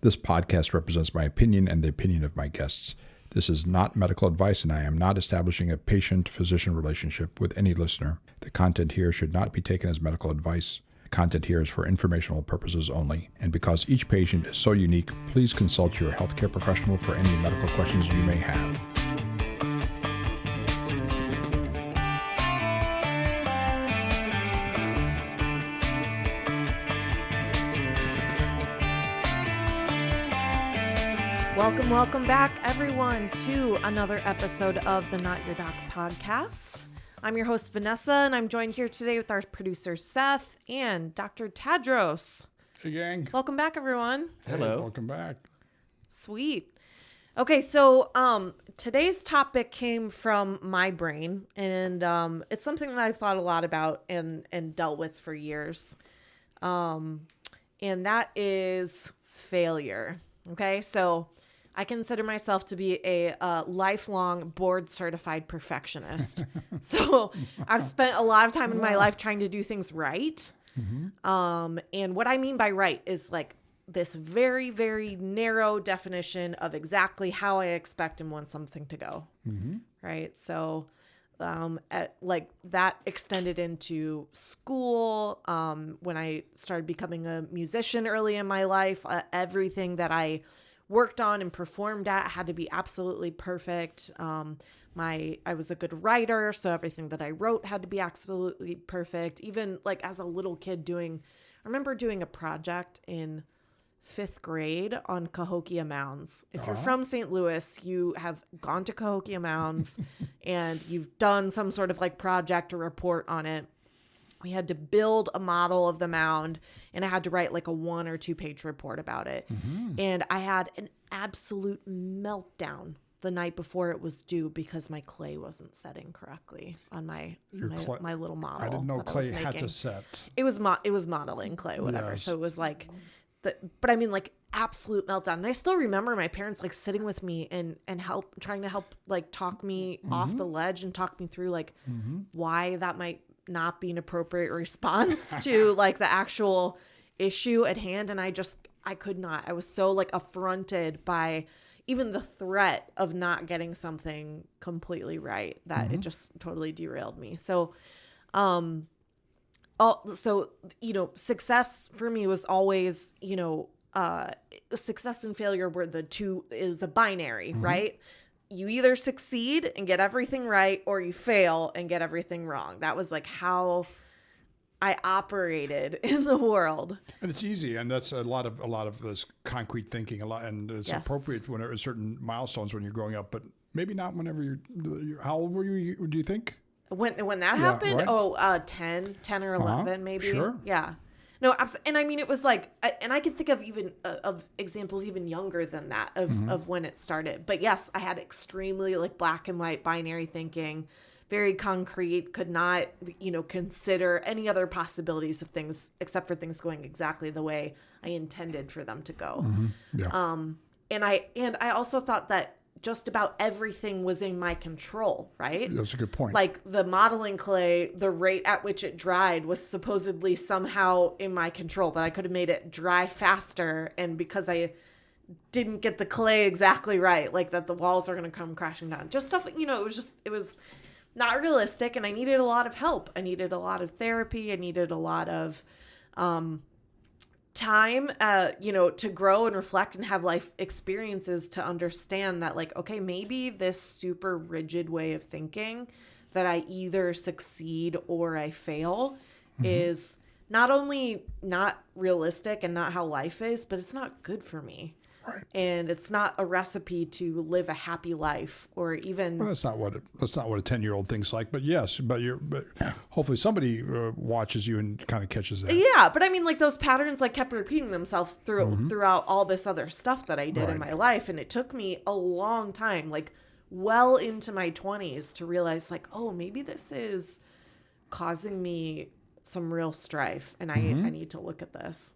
This podcast represents my opinion and the opinion of my guests. This is not medical advice, and I am not establishing a patient-physician relationship with any listener. The content here should not be taken as medical advice. The content here is for informational purposes only, and because each patient is so unique, please consult your healthcare professional for any medical questions you may have. Welcome back, everyone, to another episode of the Not Your Doc podcast. I'm your host, Vanessa, and I'm joined here today with our producer, Seth, and Dr. Tadros. Hey, gang. Welcome back, everyone. Hello. Hey, welcome back. Sweet. Okay, so today's topic came from my brain, and it's something that I've thought a lot about and dealt with for years, and that is failure. Okay, so I consider myself to be a lifelong board-certified perfectionist. So I've spent a lot of time in my life trying to do things right. Mm-hmm. And what I mean by right is like this very, very narrow definition of exactly how I expect and want something to go. Mm-hmm. Right? So that extended into school. When I started becoming a musician early in my life, everything that I worked on and performed at had to be absolutely perfect. I was a good writer, so everything that I wrote had to be absolutely perfect. Even like as a little kid I remember doing a project in 5th grade on Cahokia Mounds. If you're from St. Louis, you have gone to Cahokia Mounds and you've done some sort of like project or report on it. We had to build a model of the mound, and I had to write like a 1 or 2 page report about it. Mm-hmm. And I had an absolute meltdown the night before it was due because my clay wasn't setting correctly on my little model. I didn't know clay had to set. It was modeling clay, whatever. Yes. So it was like, but I mean like absolute meltdown. And I still remember my parents like sitting with me and trying to help like talk me off the ledge and talk me through like why that might not be an appropriate response to like the actual issue at hand. And I could not. I was so like affronted by even the threat of not getting something completely right that it just totally derailed me. So, success for me was always, success and failure were it was a binary, right? You either succeed and get everything right, or you fail and get everything wrong. That was like how I operated in the world. And it's easy, and that's a lot of this concrete thinking, and it's appropriate whenever certain milestones when you're growing up, but maybe not whenever you're. How old were you? Do you think? When that happened? Right? 10 or 11 maybe. Sure. Yeah. No, and I mean, it was like, and I can think of even of examples even younger than that of when it started. But yes, I had extremely like black and white binary thinking, very concrete, could not, consider any other possibilities of things except for things going exactly the way I intended for them to go. Mm-hmm. Yeah. And I also thought that just about everything was in my control, right? That's a good point. Like the modeling clay, the rate at which it dried was supposedly somehow in my control, that I could have made it dry faster. And because I didn't get the clay exactly right, like that the walls are going to come crashing down. Just stuff, it was not realistic. And I needed a lot of help. I needed a lot of therapy. I needed a lot of time, to grow and reflect and have life experiences to understand that like, okay, maybe this super rigid way of thinking that I either succeed or I fail is not only not realistic and not how life is, but it's not good for me. Right. And it's not a recipe to live a happy life, or even. Well, that's not what a 10-year-old thinks like. But yes, but hopefully somebody watches you and kind of catches that. Yeah, but I mean, like those patterns like kept repeating themselves throughout all this other stuff that I did in my life, and it took me a long time, like well into my 20s, to realize like, oh, maybe this is causing me some real strife, and I need to look at this.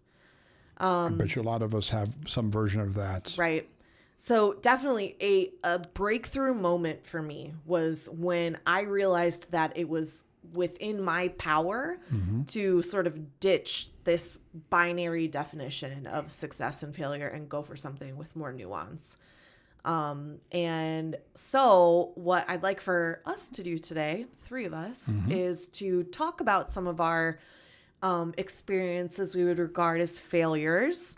I bet you a lot of us have some version of that. Right. So definitely a breakthrough moment for me was when I realized that it was within my power to sort of ditch this binary definition of success and failure and go for something with more nuance. And so what I'd like for us to do today, 3 of us, is to talk about some of our experiences we would regard as failures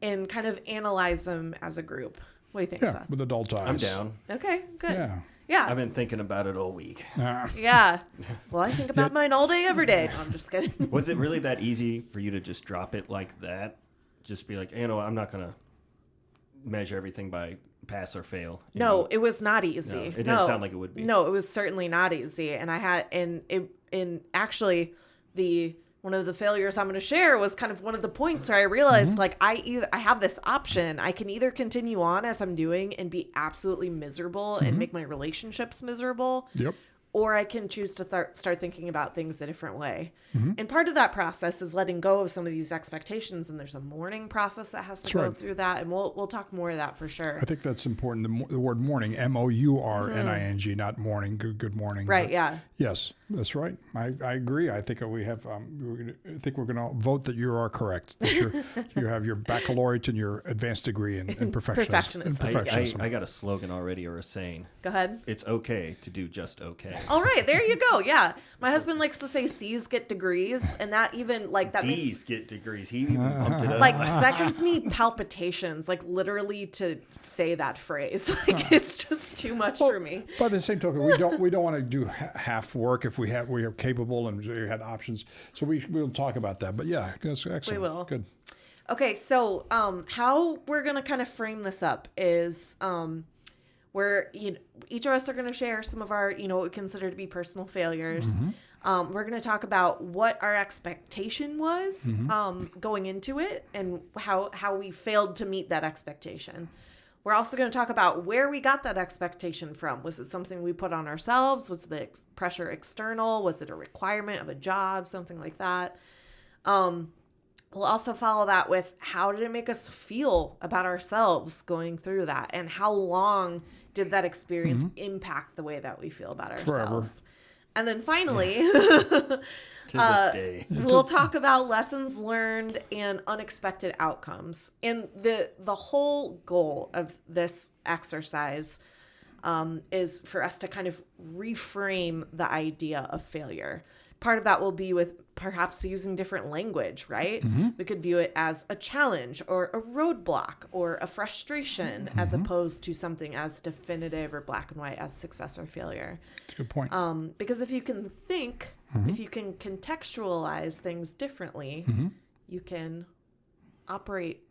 and kind of analyze them as a group. What do you think, Yeah, Seth? with adult eyes. I'm down. Okay, good. Yeah. Yeah. I've been thinking about it all week. Yeah. Well, I think about mine all day, every day. No, I'm just kidding. Was it really that easy for you to just drop it like that? Just be like, I'm not going to measure everything by pass or fail. You No, know? it was not easy. No, it didn't sound like it would be. No, it was certainly not easy. And I had, and actually, one of the failures I'm going to share was kind of one of the points where I realized like I have this option. I can either continue on as I'm doing and be absolutely miserable and make my relationships miserable. Yep. Or I can choose to start thinking about things a different way. And part of that process is letting go of some of these expectations. And there's a mourning process that has to go through that. And we'll talk more of that for sure. I think that's important. The word mourning, MOURNING, not morning. Good morning. Right. But Yeah. yes, that's right. I agree. I think we have. I think we're going to vote that you are correct. That you have your baccalaureate and your advanced degree in perfectionism. I got a slogan already or a saying. Go ahead. It's okay to do just okay. All right, there you go. Yeah, my husband likes to say C's get degrees, and that even like that D's makes get degrees. He even pumped it up. like that gives me palpitations, like literally to say that phrase. Like it's just too much for me. By the same token, we don't want to do half work if we are capable and we had options. So we'll talk about that. But yeah, that's excellent. We will. Good. Okay, so how we're gonna kind of frame this up is where each of us are gonna share some of our what we consider to be personal failures. We're going to talk about what our expectation was going into it and how we failed to meet that expectation. We're also going to talk about where we got that expectation from. Was it something we put on ourselves? Was the pressure external? Was it a requirement of a job? Something like that. We'll also follow that with how did it make us feel about ourselves going through that? And how long did that experience impact the way that we feel about ourselves? Forever. And then finally, to this day, we'll talk about lessons learned and unexpected outcomes. And the whole goal of this exercise is for us to kind of reframe the idea of failure. Part of that will be with perhaps using different language, right? We could view it as a challenge or a roadblock or a frustration as opposed to something as definitive or black and white as success or failure. That's a good point. Because if you can think, if you can contextualize things differently, you can operate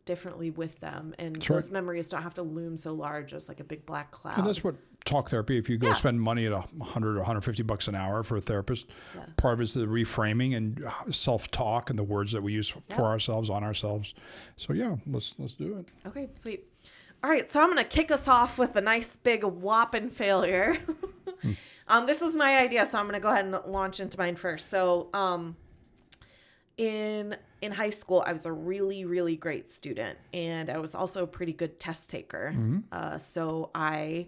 differently with them. And those memories don't have to loom so large as like a big black cloud. And that's what talk therapy, if you go spend money at $100 or $150 an hour for a therapist, part of it's the reframing and self-talk and the words that we use for ourselves, on ourselves. So yeah, let's do it. Okay, sweet. All right, so I'm going to kick us off with a nice big whopping failure. This is my idea, so I'm going to go ahead and launch into mine first. So in high school, I was a really, really great student, and I was also a pretty good test taker. So I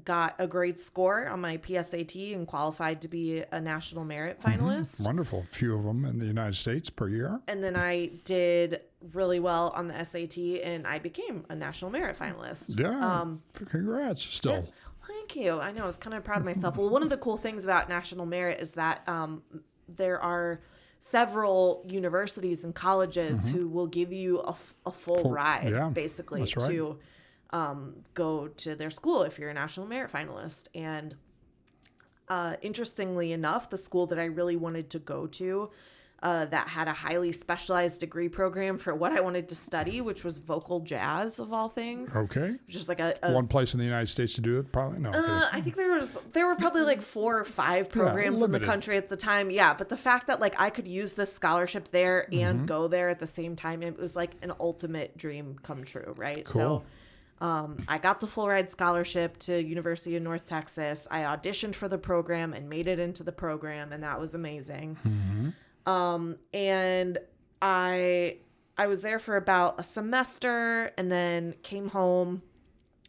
got a great score on my PSAT and qualified to be a national merit finalist. Wonderful. Few of them in the United States per year. And then I did really well on the SAT and I became a national merit finalist. Yeah. Congrats still. Yeah, thank you. I know. I was kind of proud of myself. Well, one of the cool things about national merit is that there are several universities and colleges who will give you a full ride, basically, to go to their school if you're a national merit finalist. And interestingly enough, the school that I really wanted to go to that had a highly specialized degree program for what I wanted to study, which was vocal jazz of all things. Okay. Which is like a one place in the United States to do it, probably? No. I think there were probably like 4 or 5 programs in the country at the time. Yeah, but the fact that like I could use this scholarship there and go there at the same time, it was like an ultimate dream come true, right? Cool. So I got the full ride scholarship to University of North Texas. I auditioned for the program and made it into the program, and that was amazing. And I was there for about a semester and then came home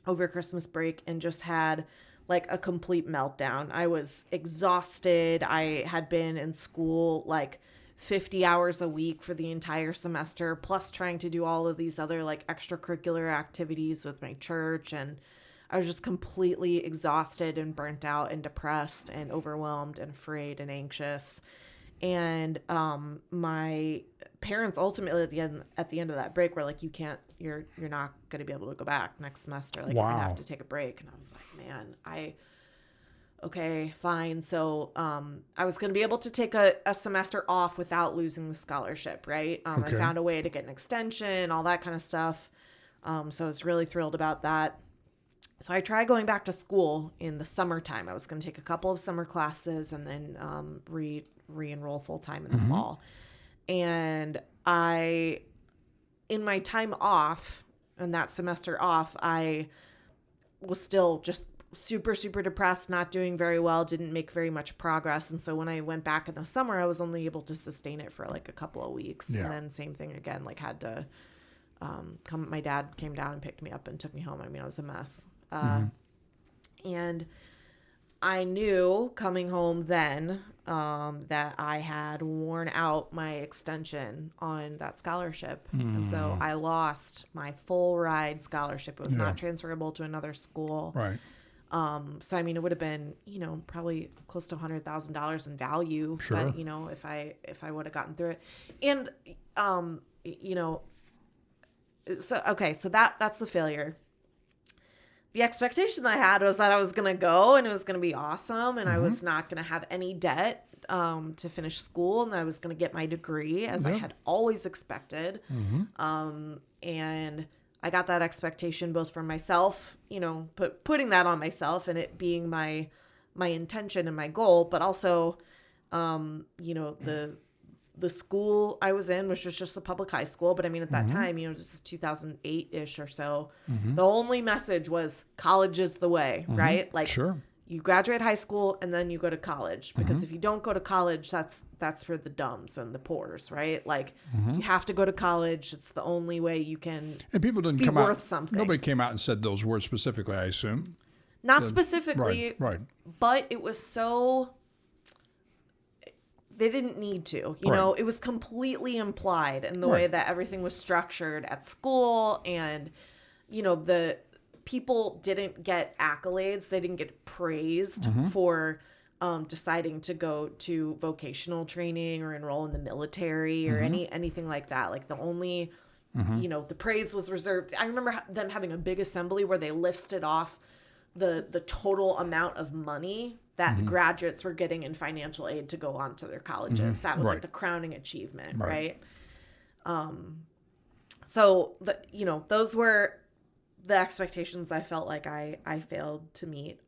over Christmas break and just had like a complete meltdown. I was exhausted. I had been in school like 50 hours a week for the entire semester, plus trying to do all of these other like extracurricular activities with my church. And I was just completely exhausted and burnt out and depressed and overwhelmed and afraid and anxious. And my parents ultimately at the end of that break were like, you're not going to be able to go back next semester. Like, you're going to have to take a break. And I was like, man, okay, fine. So I was going to be able to take a semester off without losing the scholarship, right? I found a way to get an extension, all that kind of stuff. So I was really thrilled about that. So I tried going back to school in the summertime. I was going to take a couple of summer classes and then re-enroll full-time in the fall. And in my time off, and that semester off, I was still just super, super depressed, not doing very well, didn't make very much progress. And so when I went back in the summer, I was only able to sustain it for like a couple of weeks. Yeah. And then same thing again, like had to my dad came down and picked me up and took me home. I mean, I was a mess. And I knew coming home then that I had worn out my extension on that scholarship. And so I lost my full ride scholarship. It was not transferable to another school. Right. So, I mean, it would have been, probably close to $100,000 in value. Sure. But, if I would have gotten through it. And, so that's the failure. The expectation I had was that I was going to go and it was going to be awesome and I was not going to have any debt to finish school and I was going to get my degree as I had always expected. And I got that expectation both from myself, putting that on myself and it being my intention and my goal, but also, the school I was in, which was just a public high school. But I mean, at that time, this is 2008-ish or so. The only message was college is the way, right? Like, sure. You graduate high school and then you go to college because if you don't go to college, that's for the dumbs and the poors, right? Like you have to go to college. It's the only way you can and people didn't be come worth out, something. Nobody came out and said those words specifically, I assume. Not specifically, right. But it was so... They didn't need to, it was completely implied in the way that everything was structured at school. And, the people didn't get accolades. They didn't get praised for deciding to go to vocational training or enroll in the military or anything like that. Like the only, the praise was reserved. I remember them having a big assembly where they listed off the total amount of money that graduates were getting in financial aid to go on to their colleges. That was like the crowning achievement, right? So those were the expectations I felt like I failed to meet.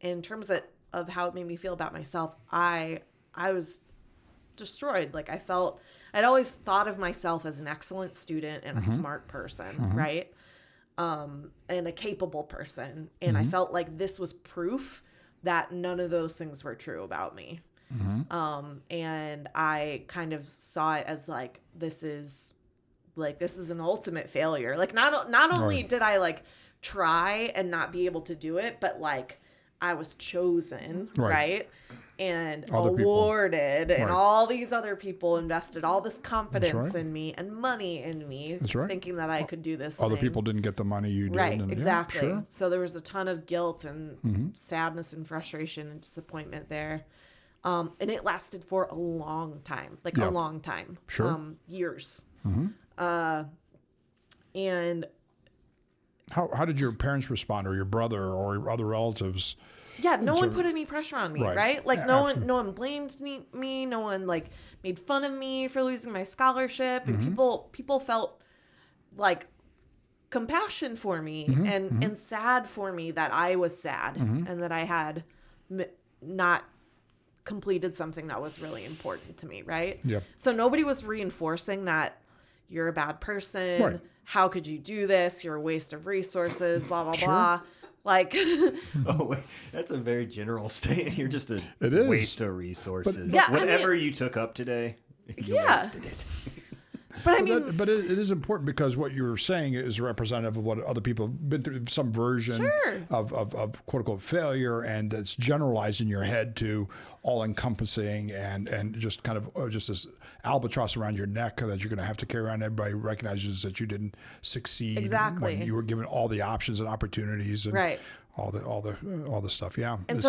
In terms of how it made me feel about myself, I was destroyed. Like I'd always thought of myself as an excellent student and a smart person, right? And a capable person. And I felt like this was proof that none of those things were true about me. And I kind of saw it as like, this is an ultimate failure. Like not only did I like try and not be able to do it, but like I was chosen, right? And awarded, and all these other people invested all this confidence in me and money in me, thinking that I could do this. Other people didn't get the money you did. Right, and, exactly. Yeah, sure. So there was a ton of guilt and sadness and frustration and disappointment there. And it lasted for a long time, a long time. Sure. Years. And how did your parents respond, or your brother or other relatives? Yeah, no one put any pressure on me, right? Like no one blamed me. No one like made fun of me for losing my scholarship, and people felt like compassion for me and sad for me that I was sad and that I had not completed something that was really important to me, right? Yeah. So nobody was reinforcing that you're a bad person. Right. How could you do this? You're a waste of resources. Blah blah blah. Like, oh, wait, that's a very general statement. You're just a waste of resources. But, whatever you took up today, you wasted it. But I mean, but it is important because what you're saying is representative of what other people have been through, some version of quote unquote failure, and that's generalized in your head to all encompassing and just kind of just this albatross around your neck that you're going to have to carry around. Everybody recognizes that you didn't succeed when you were given all the options and opportunities and all the stuff. Yeah. And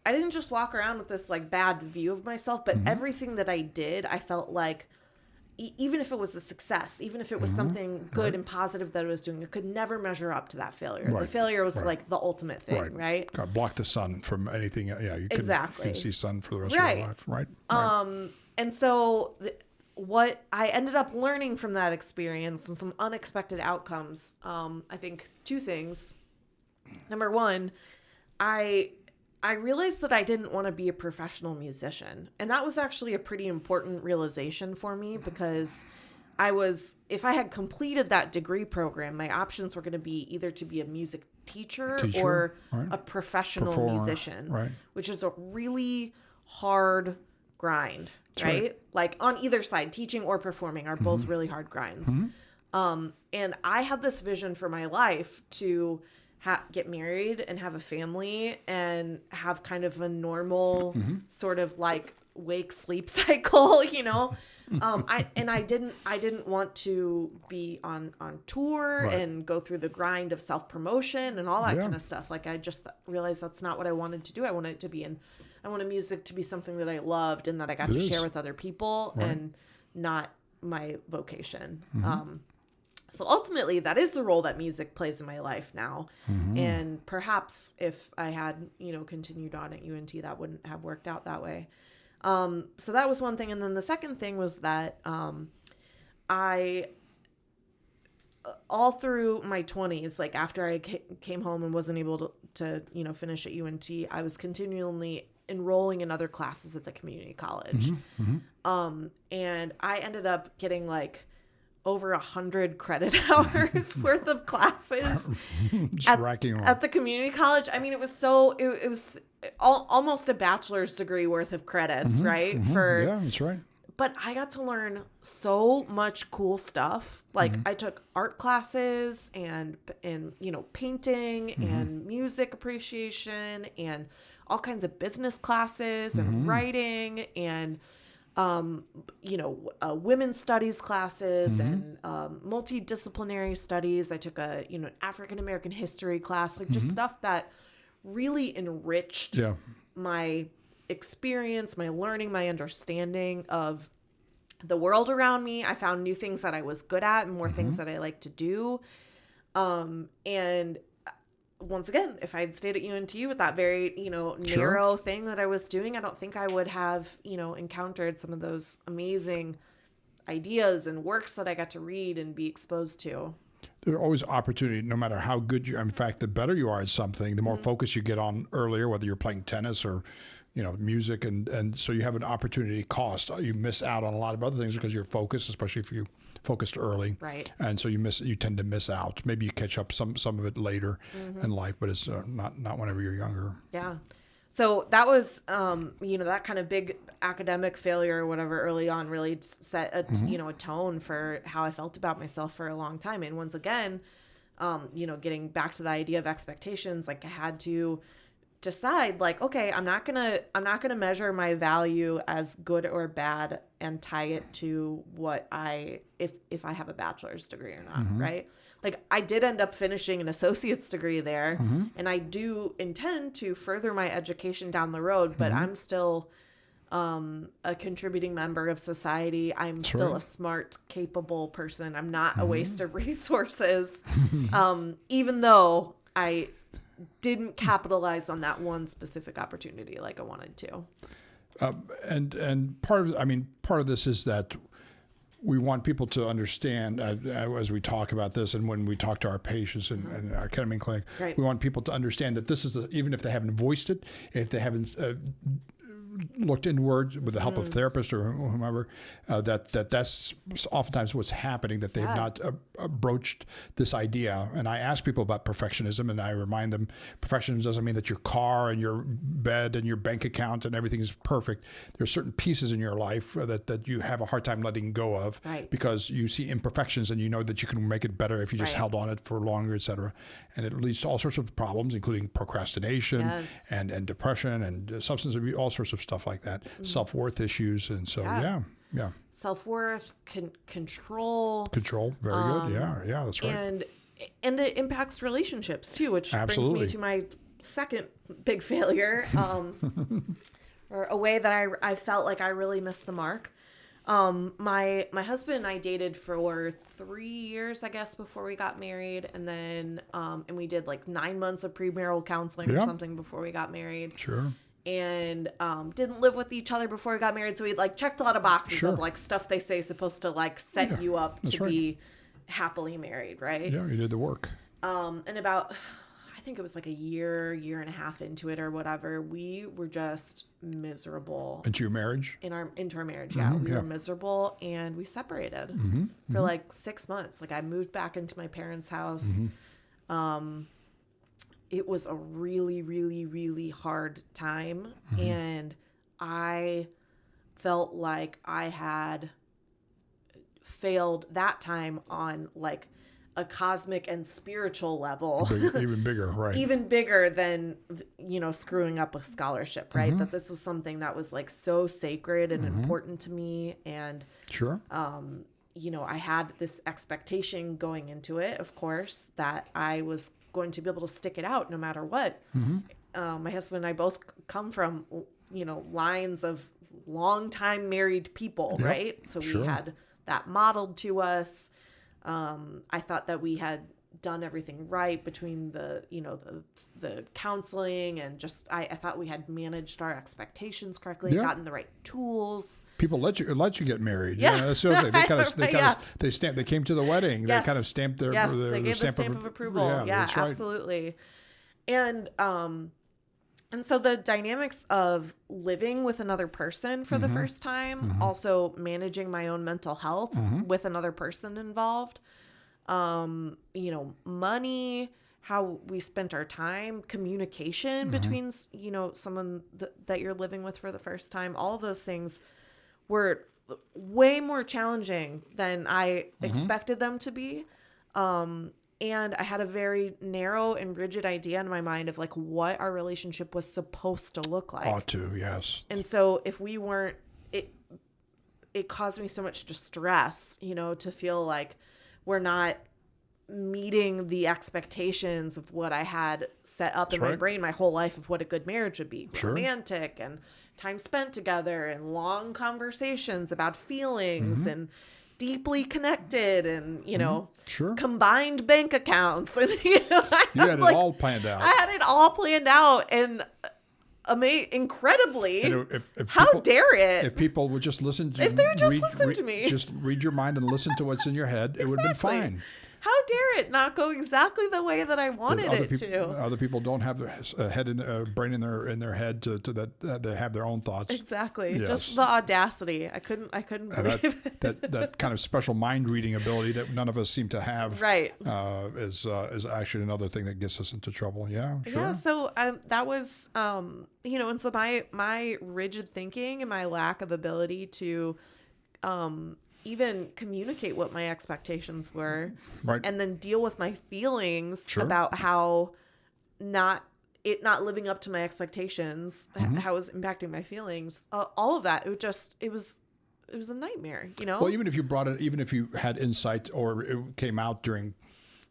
I didn't just walk around with this like bad view of myself, but everything that I did, I felt like even if it was a success, even if it was something good and positive that I was doing, it could never measure up to that failure. The failure was like the ultimate thing, right? God, block the sun from anything. Yeah, you can see sun for the rest of your life, right? And so what I ended up learning from that experience and some unexpected outcomes, I think two things. Number one, I realized that I didn't want to be a professional musician. And that was actually a pretty important realization for me because if I had completed that degree program, my options were going to be either to be a music teacher or a professional musician, which is a really hard grind, right? Like on either side, teaching or performing are both really hard grinds. And I had this vision for my life to get married and have a family and have kind of a normal sort of like wake sleep cycle, you know. I didn't want to be on tour and go through the grind of self-promotion and all that kind of stuff. Like I just realized that's not what I wanted to do. I wanted music to be something that I loved and that I got to share with other people and not my vocation. So ultimately, that is the role that music plays in my life now. And perhaps if I had, continued on at UNT, that wouldn't have worked out that way. So that was one thing. And then the second thing was that I, all through my 20s, like after I came home and wasn't able to finish at UNT, I was continually enrolling in other classes at the community college. And I ended up getting like over 100 credit hours worth of classes at the community college. I mean, it was almost a bachelor's degree worth of credits, right? Yeah, that's right. But I got to learn so much cool stuff. Like I took art classes and painting and music appreciation and all kinds of business classes and writing and women's studies classes and multidisciplinary studies. I took an African American history class, like just stuff that really enriched my experience, my learning, my understanding of the world around me. I found new things that I was good at and more things that I like to do. And once again, if I had stayed at UNT with that very, narrow thing that I was doing, I don't think I would have, encountered some of those amazing ideas and works that I got to read and be exposed to. There's always opportunity, no matter how good you are. In fact, the better you are at something, the more focus you get on earlier, whether you're playing tennis or, music. And so you have an opportunity cost. You miss out on a lot of other things because you're focused, especially if you focused early. Right. And so you tend to miss out. Maybe you catch up some of it later in life, but it's not whenever you're younger. Yeah. So that was, that kind of big academic failure or whatever early on really set a tone for how I felt about myself for a long time. And once again, getting back to the idea of expectations, like I had to decide like, okay, I'm not gonna measure my value as good or bad and tie it to what if I have a bachelor's degree or not, right? Like I did end up finishing an associate's degree there, and I do intend to further my education down the road, but I'm still a contributing member of society. I'm still a smart, capable person. I'm not a waste of resources, even though I didn't capitalize on that one specific opportunity like I wanted to. And part of this is that we want people to understand as we talk about this and when we talk to our patients and our ketamine clinic, we want people to understand that this is even if they haven't voiced it, if they haven't looked inward with the help of therapists or whomever, that's oftentimes what's happening, that they've not broached this idea. And I ask people about perfectionism, and I remind them perfectionism doesn't mean that your car and your bed and your bank account and everything is perfect. There are certain pieces in your life that you have a hard time letting go of because you see imperfections and you know that you can make it better if you just held on it for longer, et cetera. And it leads to all sorts of problems, including procrastination and depression and substance abuse, all sorts of stuff like that, self-worth issues. And so, yeah. Self-worth, control. Control, very good. Yeah, that's right. And it impacts relationships too, which Absolutely. brings me to my second big failure, or a way that I felt like I really missed the mark. My husband and I dated for 3 years, I guess, before we got married. And then, and we did like 9 months of premarital counseling or something before we got married. Sure. And, didn't live with each other before we got married. So we like checked a lot of boxes of like stuff they say is supposed to like set you up to be happily married. Right. Yeah. You did the work. And about, I think it was like a year and a half into it or whatever, we were just miserable. Into your marriage? Into our marriage, yeah. We were miserable, and we separated for like 6 months. Like, I moved back into my parents' house. It was a really, really, really hard time, and I felt like I had failed that time on like a cosmic and spiritual level. Even bigger, right. Even bigger than, screwing up a scholarship, right? That this was something that was like so sacred and important to me. And, I had this expectation going into it, of course, that I was going to be able to stick it out no matter what. My husband and I both come from, lines of longtime married people, right? So we had that modeled to us. I thought that we had done everything right between the counseling and just, I thought we had managed our expectations correctly, and gotten the right tools. People let you get married. Yeah, that's the other thing. They came to the wedding. They kind of stamped their they gave the stamp of approval. Yeah, that's right. Absolutely. And so the dynamics of living with another person for the first time, also managing my own mental health with another person involved, money, how we spent our time, communication between, someone that you're living with for the first time, all of those things were way more challenging than I expected them to be. And I had a very narrow and rigid idea in my mind of like what our relationship was supposed to look like. Ought to, yes. And so if we weren't, it caused me so much distress, to feel like we're not meeting the expectations of what I had set up in my brain my whole life of what a good marriage would be. Romantic and time spent together and long conversations about feelings and deeply connected and, combined bank accounts. And, you had it all planned out. I had it all planned out. And incredibly, how dare it? If people would just listen to if they would just listen to me. Just read your mind and listen to what's in your head, it would have been fine. How dare it not go exactly the way that I wanted it to? Other people don't have their head in brain in their head to that they have their own thoughts. Exactly. Yes. Just the audacity. I couldn't believe it. That kind of special mind reading ability that none of us seem to have. Right. Is actually another thing that gets us into trouble. Yeah. Sure. Yeah. So that was and so my rigid thinking and my lack of ability to even communicate what my expectations were, and then deal with my feelings about how not living up to my expectations, how it was impacting my feelings, all of that. It was a nightmare, Well, even if you had insight or it came out during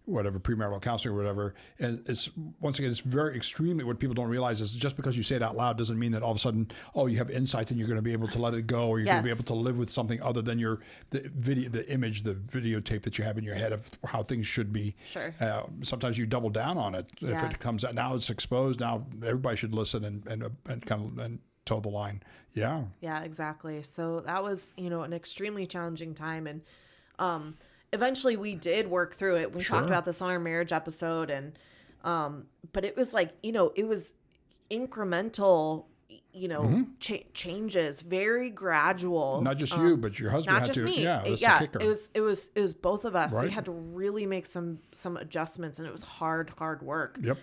whatever premarital counseling or whatever, and it's once again, it's very extremely, what people don't realize is just because you say it out loud doesn't mean that all of a sudden, you have insight and you're going to be able to let it go, or you're going to be able to live with something other than the videotape that you have in your head of how things should be. Sure. Sometimes you double down on it. If it comes out, now it's exposed, now everybody should listen and kind of toe the line. Yeah. Yeah, exactly. So that was, an extremely challenging time. And, eventually we did work through it. We talked about this on our marriage episode, and but it was like, it was incremental, changes, very gradual. Not just you, but your husband Not had just to. me. Yeah, that's the Yeah, kicker. it was both of us. Right. We had to really make some adjustments, and it was hard work. Yep.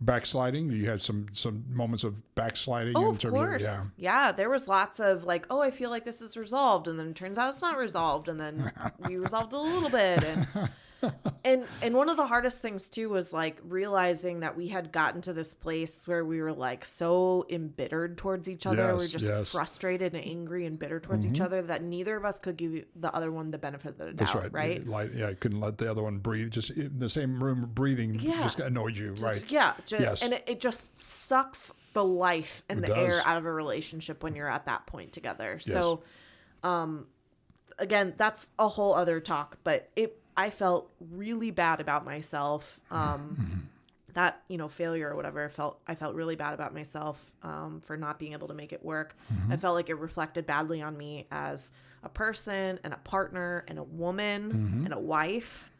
Backsliding. You had some moments of backsliding. Oh, in of terms course. Of, yeah, there was lots of like, oh, I feel like this is resolved, and then it turns out it's not resolved, and then we resolved a little bit, and one of the hardest things too was like realizing that we had gotten to this place where we were like so embittered towards each other. We're just frustrated and angry and bitter towards each other that neither of us could give the other one the benefit of the doubt. That's right. Right. I couldn't let the other one breathe. Just in the same room breathing just annoyed you. Right. Yeah. Yes. And it just sucks the life and the air out of a relationship when you're at that point together. Yes. So, again, that's a whole other talk, but I felt really bad about myself. That, failure or whatever, I felt really bad about myself for not being able to make it work. I felt like it reflected badly on me as a person and a partner and a woman and a wife.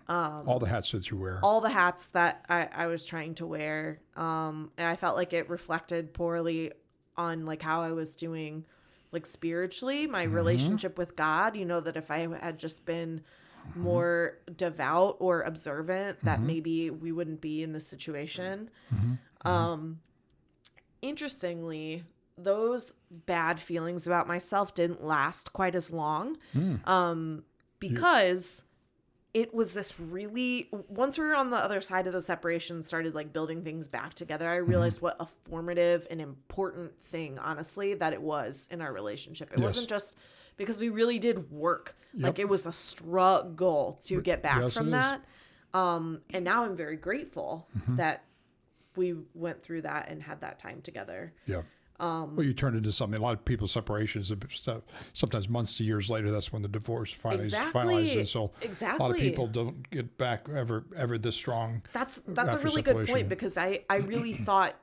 All the hats that you wear. All the hats that I was trying to wear. And I felt like it reflected poorly on like how I was doing like spiritually, my relationship with God. That if I had just been more devout or observant, that maybe we wouldn't be in this situation. Interestingly, those bad feelings about myself didn't last quite as long because it was this really, once we were on the other side of the separation, started like building things back together, I realized what a formative and important thing, honestly, that it was in our relationship. It wasn't just because we really did work. Like it was a struggle to get back from that. And now I'm very grateful that we went through that and had that time together. Yeah. Well, you turned into something. A lot of people's separations, sometimes months to years later, that's when the divorce finally finalizes. So a lot of people don't get back ever this strong. That's a really good point, because I really thought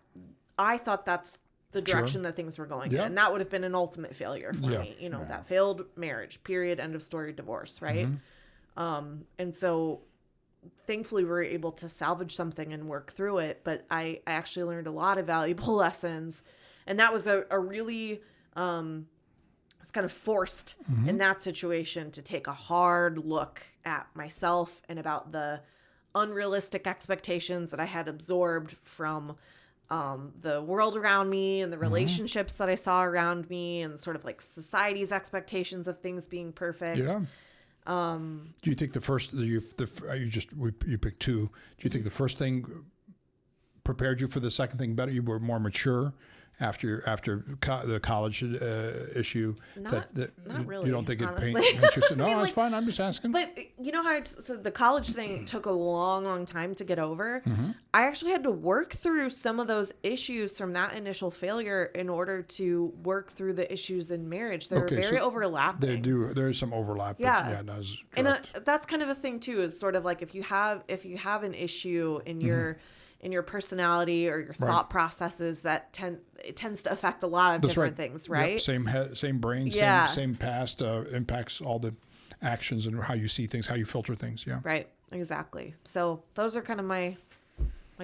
that's the direction that things were going in. And that would have been an ultimate failure for me. That failed marriage, period, end of story, divorce, right? And so thankfully we were able to salvage something and work through it. But I actually learned a lot of valuable lessons. And that was a really, I was kind of forced in that situation to take a hard look at myself and about the unrealistic expectations that I had absorbed from the world around me and the relationships that I saw around me, and sort of like society's expectations of things being perfect. Yeah. Do you think the first you picked two? Do you think the first thing prepared you for the second thing better? You were more mature after the college issue. Not really. You don't think honestly. it paints you? No, it's fine. I'm just asking. But you know how so the college thing took a long time to get over. I actually had to work through some of those issues from that initial failure in order to work through the issues in marriage. They're very overlapping. There is some overlap. Yeah, and that's kind of a thing too. Is sort of like if you have an issue in your personality or your thought processes, that tends to affect a lot of different things, right? Yep. Same brain, same past impacts all the actions and how you see things, how you filter things. Yeah. Right. Exactly. So those are kind of my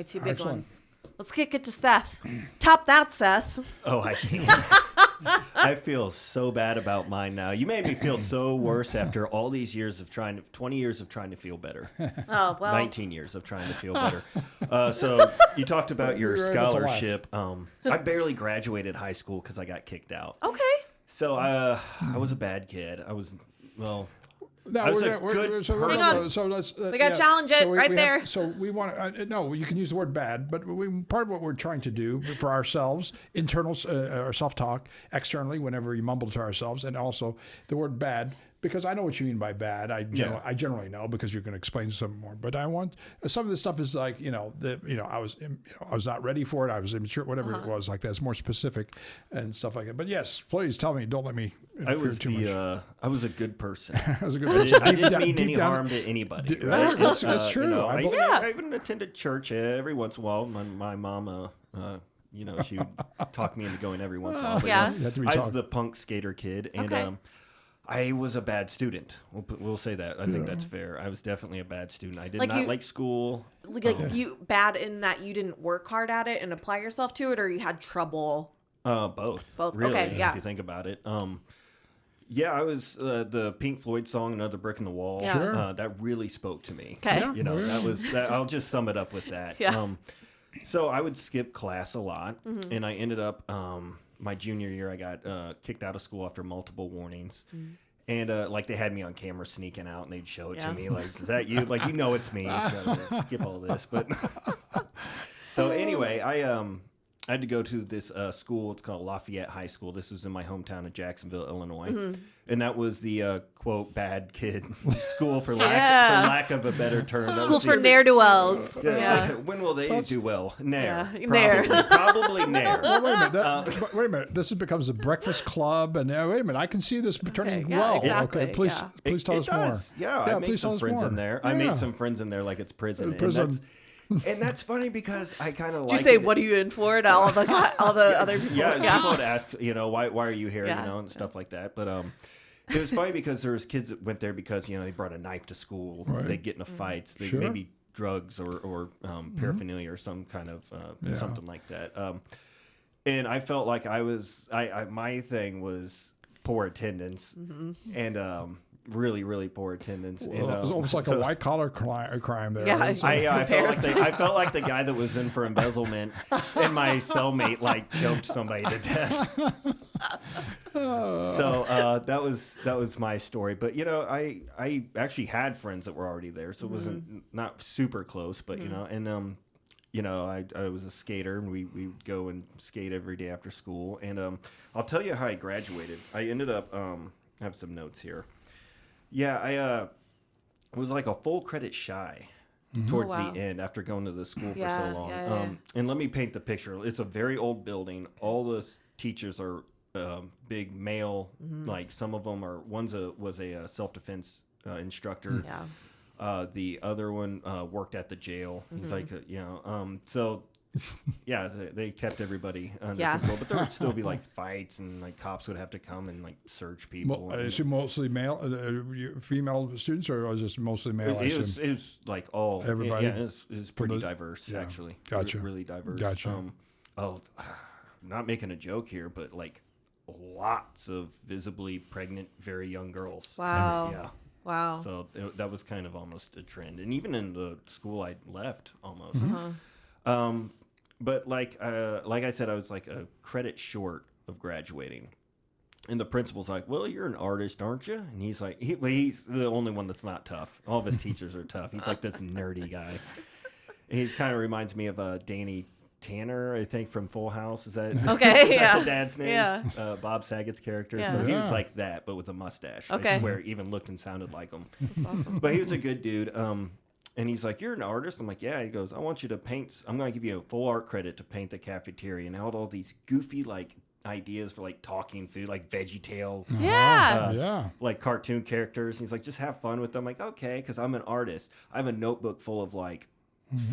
two big ones. Let's kick it to Seth. Top that, Seth. Oh, I feel so bad about mine now. You made me feel so worse after all these years of 20 years of trying to feel better. Oh, well. 19 years of trying to feel better. So you talked about your scholarship. I barely graduated high school because I got kicked out. Okay. So I was a bad kid. I was Hang on. So let's. We got to challenge it right there. So we want to. No, you can use the word bad, but part of what we're trying to do for ourselves, internal or self-talk, externally, whenever you mumble to ourselves, and also the word bad. Because I know what you mean by bad. I generally know, because you're going to explain some more. But I want some of this stuff is like I was not ready for it. I was immature, whatever it was like that. It's more specific and stuff like that. But yes, please tell me. Don't let me interfere too much. I was a good person. I was a good person. I didn't mean any harm to anybody. Right? That's true. I even attended church every once in a while. My mom. She would talk me into going every once in a while. Yeah. I was the punk skater kid, and I was a bad student. We'll say that. I think that's fair. I was definitely a bad student. I did Like not you- like school. Like you bad in that you didn't work hard at it and apply yourself to it, or you had trouble? Both. Both. Really, Okay, yeah. if you think about it. Yeah, I was the Pink Floyd song "Another Brick in the Wall." Yeah. Sure. That really spoke to me. Okay. Yeah. You know, that was that. I'll just sum it up with that. Yeah. So I would skip class a lot, and I ended up my junior year. I got kicked out of school after multiple warnings. And like they had me on camera sneaking out, and they'd show it Yeah. to me, like, "Is that you?" Like, you know, it's me. So skip all this, but so anyway, I had to go to this school. It's called Lafayette High School. This was in my hometown of Jacksonville, Illinois, and that was the quote bad kid school for lack of a better term. That School was for the- ne'er-do-wells. Yeah. Yeah. When will they do well? Nair. Yeah, Nair. Probably Nair. Well, wait a minute. Wait a minute. This becomes a breakfast club, and wait a minute. I can see this turning yeah, well. exactly, Okay, please, yeah. please tell It us more. does. Yeah, I made please tell some us friends more. in there. I Yeah. made some friends in there like it's prison. Prison. And that's funny because I kind of like. Did you say, "What are you in for?" to all the other people? Yeah, people would ask, why are you here, Yeah. and stuff like that. But it was funny because there was kids that went there because they brought a knife to school. Right. They get into fights. They Sure. maybe drugs or paraphernalia or some kind of something like that. And I felt like I was my thing was poor attendance and really, really poor attendance. And, It was almost like a white collar crime there. Yeah, It's- I felt like the guy that was in for embezzlement, and my cellmate like choked somebody to death. So that was my story. But I actually had friends that were already there, so it wasn't not super close. But I was a skater, and we would go and skate every day after school. And I'll tell you how I graduated. I ended up I have some notes here. Yeah, I was like a full credit shy towards wow. the end after going to the school for Yeah, so long. yeah. And let me paint the picture. It's a very old building. All the teachers are big male. Like some of them are. Was a self-defense instructor. Yeah. The other one worked at the jail. He's like, so. Yeah, they kept everybody under control, but there would still be like fights, and like cops would have to come and like search people. Is it mostly male, female students, or was it just mostly male? It was like all Everybody? Yeah, it was pretty diverse actually. Gotcha. Really diverse. Gotcha. I'm not making a joke here, but like lots of visibly pregnant, very young girls. Wow. Yeah. Wow. So that was kind of almost a trend, and even in the school I left, almost. But like I said, I was like a credit short of graduating, and the principal's like, "Well, you're an artist, aren't you?" And he's like, he's the only one that's not tough. All of his teachers are tough. He's like this nerdy guy. And he kind of reminds me of Danny Tanner, I think, from Full House. Is that Okay? is that Yeah. the dad's name? Yeah. Bob Saget's character. Yeah. So he was Yeah. like that, but with a mustache. Okay. I swear, even looked and sounded like him. That's awesome. But he was a good dude. And he's like, "You're an artist?" I'm like, "Yeah." He goes, "I want you to paint. I'm going to give you a full art credit to paint the cafeteria." And I had all these goofy like ideas for like talking food, like Veggie Tale, Yeah. Yeah. like cartoon characters. And he's like, "Just have fun with them." I'm like, "Okay," because I'm an artist. I have a notebook full of like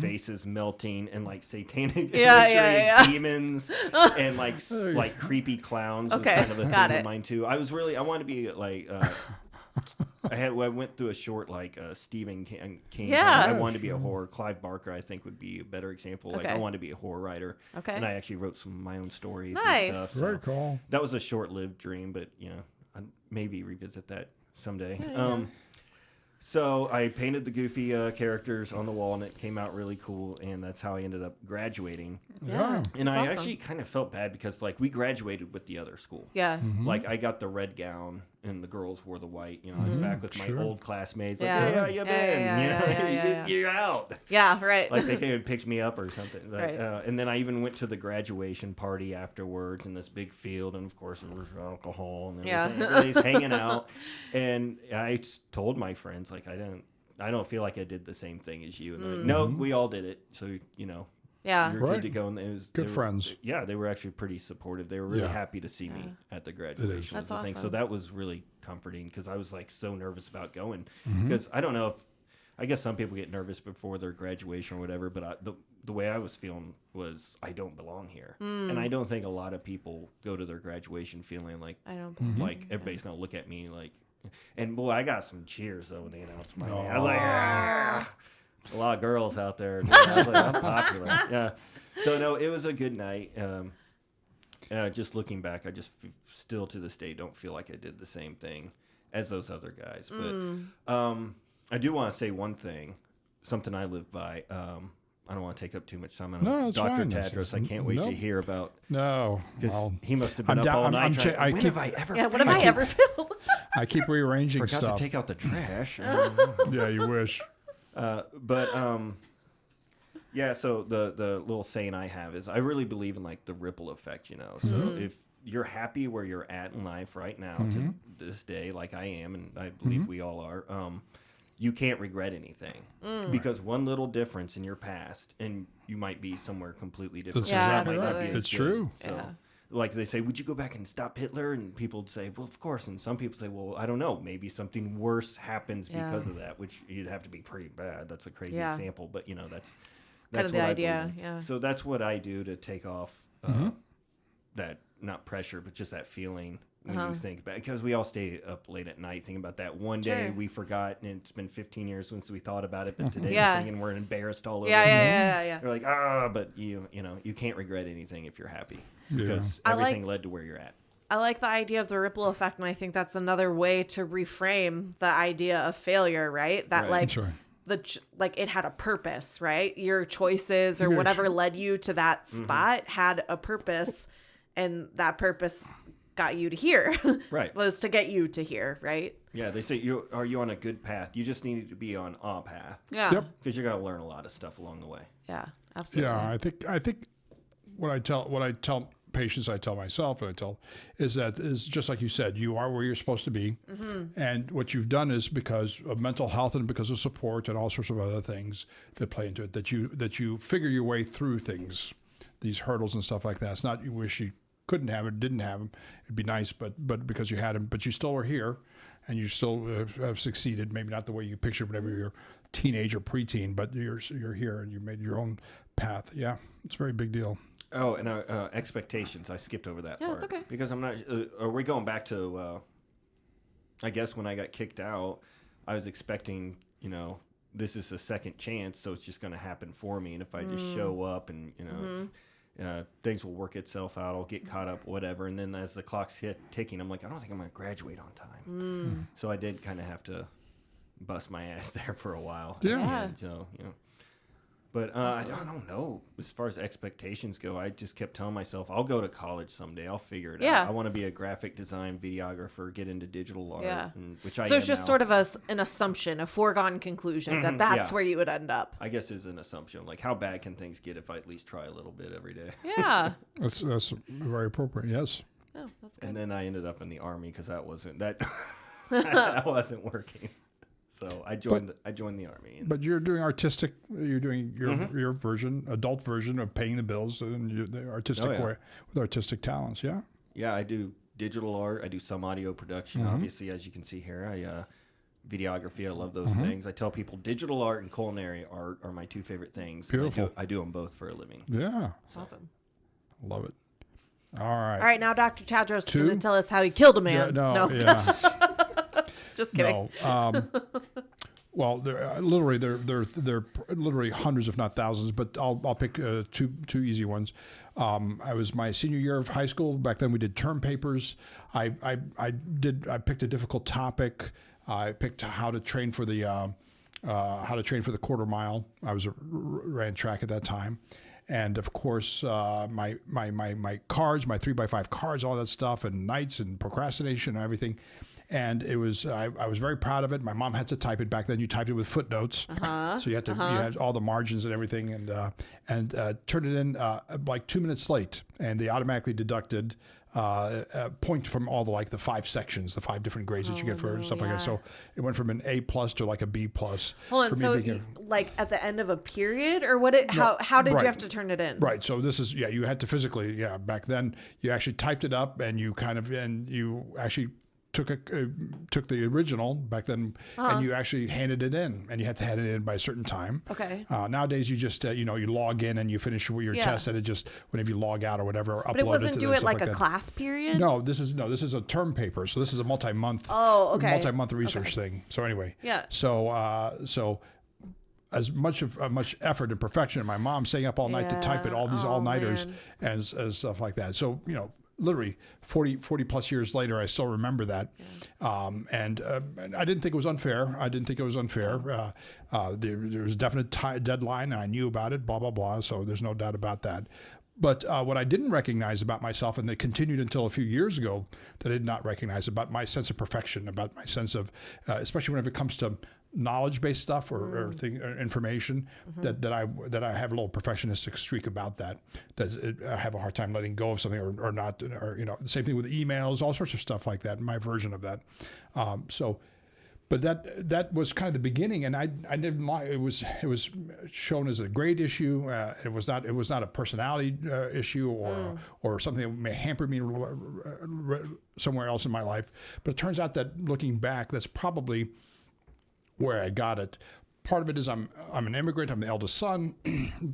faces melting and like satanic Yeah, imagery, yeah. demons, and like creepy clowns. Was Okay, kind of a got thing it. of mine too. I wanted to be like. I went through a short like Stephen King. Yeah. I wanted to be a horror. Clive Barker, I think, would be a better example. Like Okay. I wanted to be a horror writer. Okay. And I actually wrote some of my own stories. Nice. And stuff, so Very cool. that was a short-lived dream, but I'd maybe revisit that someday. So I painted the goofy characters on the wall, and it came out really cool. And that's how I ended up graduating. Yeah. And That's I awesome. actually kind of felt bad because like we graduated with the other school. Yeah. Like I got the red gown and the girls wore the white. I was back with my Sure. old classmates. Like, Yeah. "Hey, how you been? Yeah. You're out." Yeah. Right. Like they came and picked me up or something. Like, Right. And then I even went to the graduation party afterwards in this big field, and of course there was alcohol and everything. Yeah. Everybody's hanging out, and I told my friends like I don't feel like I did the same thing as you. And they're like, "No, we all did it." So yeah. you're Right. good to go. And Good friends. Yeah, they were actually pretty supportive. They were really Yeah. happy to see me at the graduation. That's was the thing. So awesome. that was really comforting because I was like so nervous about going Mm-hmm. because I don't know if I guess some people get nervous before their graduation or whatever, but the way I was feeling was I don't belong here, and I don't think a lot of people go to their graduation feeling like I don't. Mm-hmm. like everybody's gonna look at me like And boy, I got some cheers though when they announced my name. I was like, ah! A lot of girls out there. I was like, I'm popular. Yeah. So no, it was a good night. Just looking back, I just still to this day don't feel like I did the same thing as those other guys. But I do want to say one thing, something I live by. I don't want to take up too much time. No, it's Dr. fine. Tadros, I can't wait to hear about. No, because he must have been up all night. When have I ever? Yeah, when have I ever failed? I keep rearranging Forgot stuff. to take out the trash. Yeah, you wish. Yeah. So the little saying I have is I really believe in like the ripple effect. So if you're happy where you're at in life right now to this day, like I am, and I believe we all are. You can't regret anything because one little difference in your past and you might be somewhere completely different. That's exactly right. It's true. So, like they say, would you go back and stop Hitler? And people would say, well, of course. And some people say, well, I don't know. Maybe something worse happens because of that, which you'd have to be pretty bad. That's a crazy example. But, that's kind of the idea. Yeah. So that's what I do to take off that, not pressure, but just that feeling when you think back, because we all stay up late at night thinking about that one day we forgot, and it's been 15 years since we thought about it, but today we're thinking we're embarrassed all over. Yeah. They're like, but you can't regret anything if you're happy because Yeah. everything led to where you're at. I like the idea of the ripple effect, and I think that's another way to reframe the idea of failure, right? That it had a purpose, right? Your choices or whatever led you to that spot had a purpose, and that purpose got you to here. Right. Was to get you to here, right? Yeah, they say are you on a good path? You just need to be on a path. Yeah. Because you're gonna learn a lot of stuff along the way. Yeah, absolutely. Yeah, I think what I tell patients, I tell myself, and is just like you said, you are where you're supposed to be, and what you've done is because of mental health and because of support and all sorts of other things that play into it, that you figure your way through things, these hurdles and stuff like that. It's not you wish you couldn't have it, didn't have them. It'd be nice, but because you had them, but you still are here, and you still have succeeded. Maybe not the way you pictured whenever you're teenage or preteen, but you're here and you made your own path. Yeah, it's a very big deal. Oh, and expectations. I skipped over that part. That's okay. Because I'm not. Are we going back to? I guess when I got kicked out, I was expecting, this is a second chance, so it's just going to happen for me, and if I just show up and things will work itself out. I'll get caught up, whatever. And then as the clock's ticking, I'm like, I don't think I'm going to graduate on time. So I did kind of have to bust my ass there for a while. Yeah. And so, But I don't know. As far as expectations go, I just kept telling myself, I'll go to college someday. I'll figure it out. I want to be a graphic design videographer, get into digital art, which I am. So it's just now. sort of an assution, a foregone conclusion that's where you would end up. I guess is an assumption. Like, how bad can things get if I at least try a little bit every day? Yeah. That's very appropriate. Yes. Oh, that's good. And then I ended up in the Army because that wasn't working. So I joined the Army. But you're doing artistic. You're doing your adult version of paying the bills, and the artistic way with artistic talents. Yeah. Yeah, I do digital art. I do some audio production. Obviously, as you can see here, videography. I love those things. I tell people digital art and culinary art are my two favorite things. Beautiful. I do them both for a living. Yeah. Awesome. Love it. All right. All right. Now Dr. Tadros is going to tell us how he killed a man. No. Yeah. Just kidding. No. Well, there literally hundreds, if not thousands. But I'll pick two easy ones. I was my senior year of high school. Back then, we did term papers. I picked a difficult topic. I picked how to train for the quarter mile. I ran track at that time. And of course, my cards, my 3x5 cards, all that stuff, and nights and procrastination and everything. And it was I was very proud of it. My mom had to type it back then. You typed it with footnotes, so you had to you had all the margins and everything, and turned it in like 2 minutes late, and they automatically deducted a point from all the 5 sections, the 5 different grades that you get for stuff like that. So it went from an A+ to like a B+. Hold on, so at the end of a period, or what? How did you have to turn it in? Right. So this is you had to physically back then you actually typed it up and you actually took the original back then, and you actually handed it in, and you had to hand it in by a certain time. Okay. Nowadays, you just you log in and you finish your test, and it just whenever you log out or whatever, or upload But it wasn't to do it like a class period? No, this is a term paper. So this is a multi-month research thing. So anyway. Yeah. So as much effort and perfection, and my mom staying up all night to type it, all these all-nighters and stuff like that. So, literally 40 plus years later, I still remember that. And I didn't think it was unfair. There was a definite deadline, and I knew about it, blah, blah, blah. So there's no doubt about that. But what I didn't recognize about myself, and that continued until a few years ago, that I did not recognize about my sense of perfection, about my sense of, especially whenever it comes to knowledge-based stuff or information, that I have a little perfectionistic streak about that. I have a hard time letting go of something or not, or the same thing with emails, all sorts of stuff like that. My version of that. But that was kind of the beginning, and I didn't like it. Was shown as a grade issue. It was not a personality issue or something that may hamper me somewhere else in my life. But it turns out that looking back, that's probably where I got it. Part of it is I'm an immigrant. I'm the eldest son.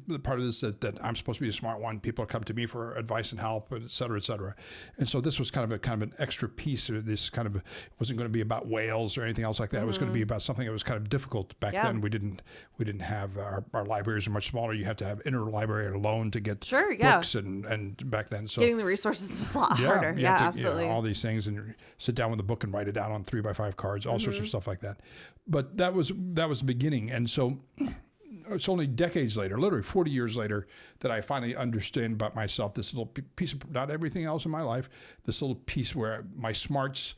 The part of this that I'm supposed to be a smart one. People come to me for advice and help, et cetera, et cetera. And so this was kind of an extra piece. This kind of wasn't going to be about whales or anything else like that. It was going to be about something that was kind of difficult back then. We didn't have our libraries are much smaller. You have to have interlibrary loan to get books and back then. So getting the resources was a lot harder. Yeah, absolutely. All these things, and sit down with a book and write it down on 3x5 cards, all sorts of stuff like that. But that was the beginning. And so it's only decades later, literally 40 years later, that I finally understand about myself this little piece of, not everything else in my life, this little piece where my smarts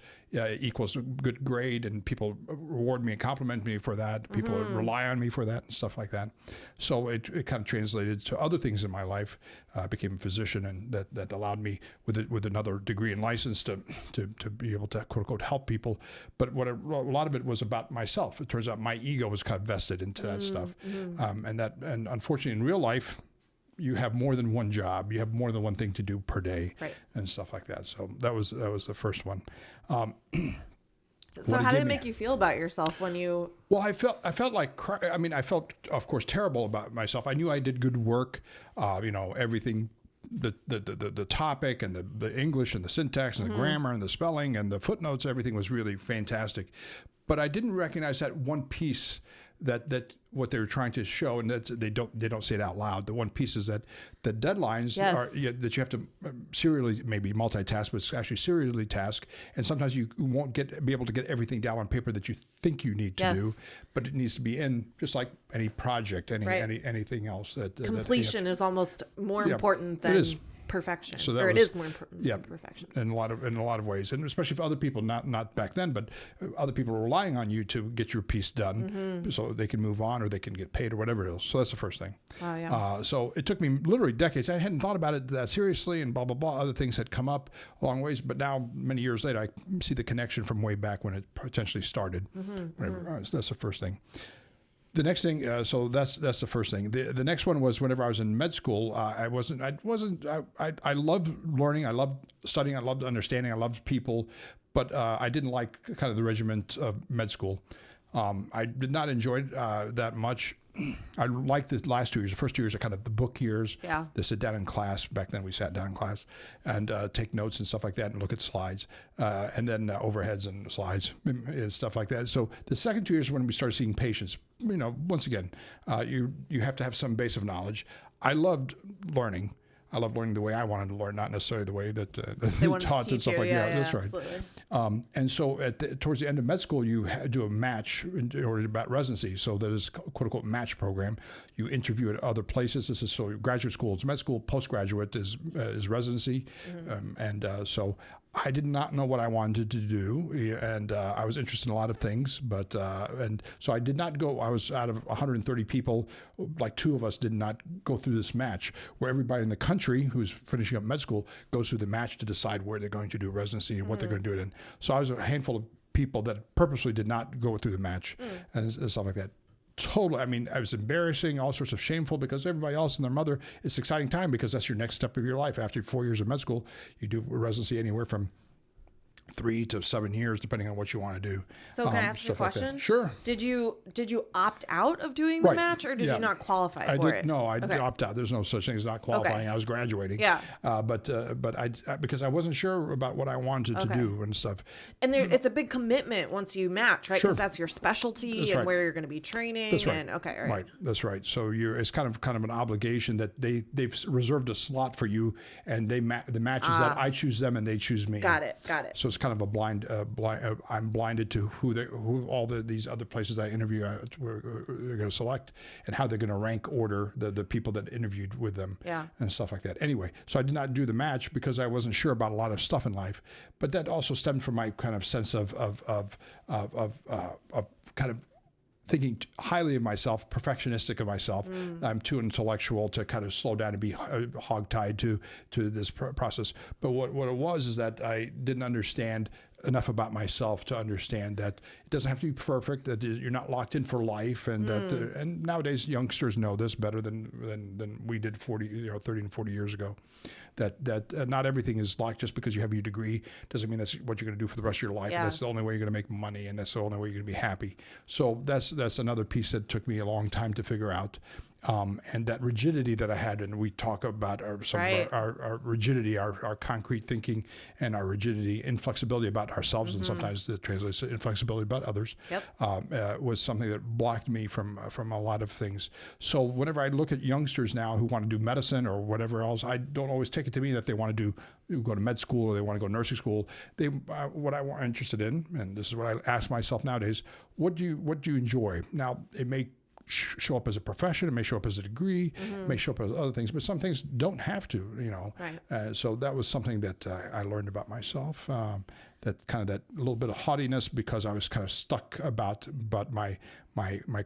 equals a good grade, and people reward me and compliment me for that. People rely on me for that and stuff like that. So it kind of translated to other things in my life. I became a physician, and that allowed me with another degree and license to be able to quote unquote help people. But a lot of it was about myself. It turns out my ego was kind of vested into that stuff, and unfortunately in real life, you have more than one job. You have more than one thing to do per day, and stuff like that. So that was the first one. So how did it make you feel about yourself when you? Well, I felt like I felt, of course, terrible about myself. I knew I did good work. Everything, the topic and the English and the syntax and the grammar and the spelling and the footnotes, everything was really fantastic. But I didn't recognize that one piece that what they were trying to show, and that's they don't say it out loud. The one piece is that the deadlines are that you have to serially, maybe multitask, but it's actually serially task. And sometimes you won't be able to get everything down on paper that you think you need to do, but it needs to be in, just like any project, anything else. Completion is almost more important than perfection. So it is more important than perfection in a lot of ways, and especially for other people, not back then, but other people are relying on you to get your piece done, so they can move on or they can get paid or whatever it is. So that's the first thing. So it took me literally decades. I hadn't thought about it that seriously, and blah blah blah. Other things had come up a long ways, but now many years later, I see the connection from way back when it potentially started. So that's the first thing. The next thing, so that's the first thing. The next one was whenever I was in med school. I loved learning. I loved studying. I loved understanding. I loved people, but I didn't like kind of the regiment of med school. I did not enjoy it that much. I liked the last 2 years. The first 2 years are kind of the book years. They sit down in class. Back then we sat down in class and take notes and stuff like that and look at slides. And then overheads and slides and stuff like that. So the second 2 years when we started seeing patients, once again, you have to have some base of knowledge. I loved learning. I loved learning the way I wanted to learn, not necessarily the way that they taught and stuff like that. That's right. And so towards the end of med school, you do a match in order to get residency. So that is quote unquote match program. You interview at other places. This is so graduate school is med school, postgraduate is residency, so I did not know what I wanted to do, and I was interested in a lot of things, but and so I did not go. I was out of 130 people, like 2 of us did not go through this match, where everybody in the country who's finishing up med school goes through the match to decide where they're going to do residency and what they're going to do it in. So I was a handful of people that purposely did not go through the match and stuff like that. Totally. I mean, I was embarrassing, all sorts of shameful, because everybody else and their mother, it's an exciting time because that's your next step of your life. After 4 years of med school, you do residency anywhere from 3 to 7 years, depending on what you want to do. So can I ask you a stuff like that. question? Sure. Did you opt out of doing the Right. match, or did Yeah. you not qualify for it? No, I opt out. There's no such thing as not qualifying. Okay. I was graduating. Yeah. But I because I wasn't sure about what I wanted to do and stuff. And it's a big commitment once you match, right? Sure. Because that's your specialty That's and right. where you're going to be training. That's right. And okay, all right. Right. That's right. So it's kind of an obligation that they've reserved a slot for you, and the matches that I choose them and they choose me. Got it. So it's kind of a blind. I'm blinded to who all these other places I interview they're going to select, and how they're going to rank order the people that interviewed with them. Yeah. And stuff like that. Anyway, so I did not do the match because I wasn't sure about a lot of stuff in life, but that also stemmed from my kind of sense of kind of thinking highly of myself, perfectionistic of myself. I'm too intellectual to kind of slow down and be hogtied to this process. But what it was is that I didn't understand enough about myself to understand that it doesn't have to be perfect, that you're not locked in for life, and that and nowadays youngsters know this better than we did 30 and 40 years ago. That not everything is locked just because you have your degree doesn't mean that's what you're going to do for the rest of your life. Yeah. And that's the only way you're going to make money, and that's the only way you're going to be happy. So that's another piece that took me a long time to figure out. And that rigidity that I had, and we talk about our rigidity, our concrete thinking, and our rigidity, inflexibility about ourselves, and sometimes that translates to inflexibility about others, was something that blocked me from a lot of things. So whenever I look at youngsters now who want to do medicine or whatever else, I don't always take it to me that they want to go to med school or they want to go to nursing school. What I'm interested in, and this is what I ask myself nowadays: what do you enjoy? Now it may show up as a profession, it may show up as a degree, it may show up as other things, but some things don't have to, Right. So that was something that I learned about myself, that little bit of haughtiness, because I was kind of stuck about my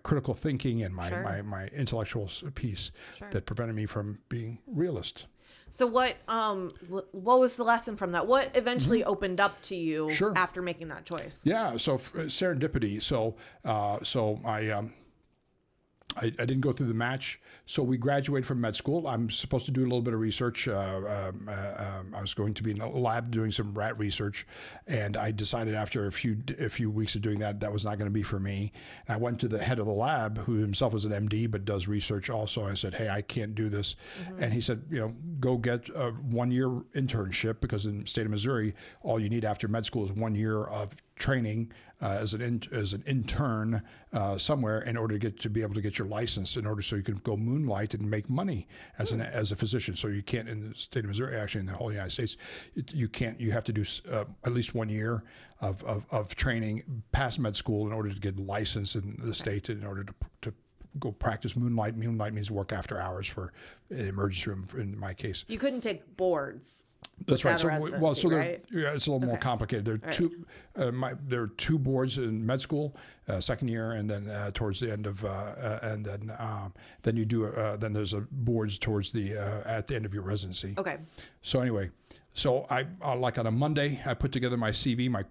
critical thinking and my intellectual piece that prevented me from being realist. So what was the lesson from that? What eventually opened up to you after making that choice? Yeah, so serendipity. So I didn't go through the match, so we graduated from med school. I'm supposed to do a little bit of research. I was going to be in a lab doing some rat research, and I decided after a few weeks of doing that was not going to be for me. And I went to the head of the lab, who himself is an MD but does research also. I said, "Hey, I can't do this," and he said, "Go get a 1-year internship, because in the state of Missouri, all you need after med school is 1 year of training as an intern somewhere in order to be able to get your license, so you can go moonlight and make money as a physician. So you can't, in the state of Missouri, actually in the whole United States, you can't. You have to do at least 1 year of training past med school in order to get licensed in the state, in order to go practice moonlight. Moonlight means work after hours for an emergency room. In my case, You couldn't take boards. that's right. So, Right? it's a little more complicated. There are two boards in med school, second year, and then towards the end of, and then you do. Then there's a boards towards the at the end of your residency. Okay. So anyway, so I like on a Monday, I put together my CV, my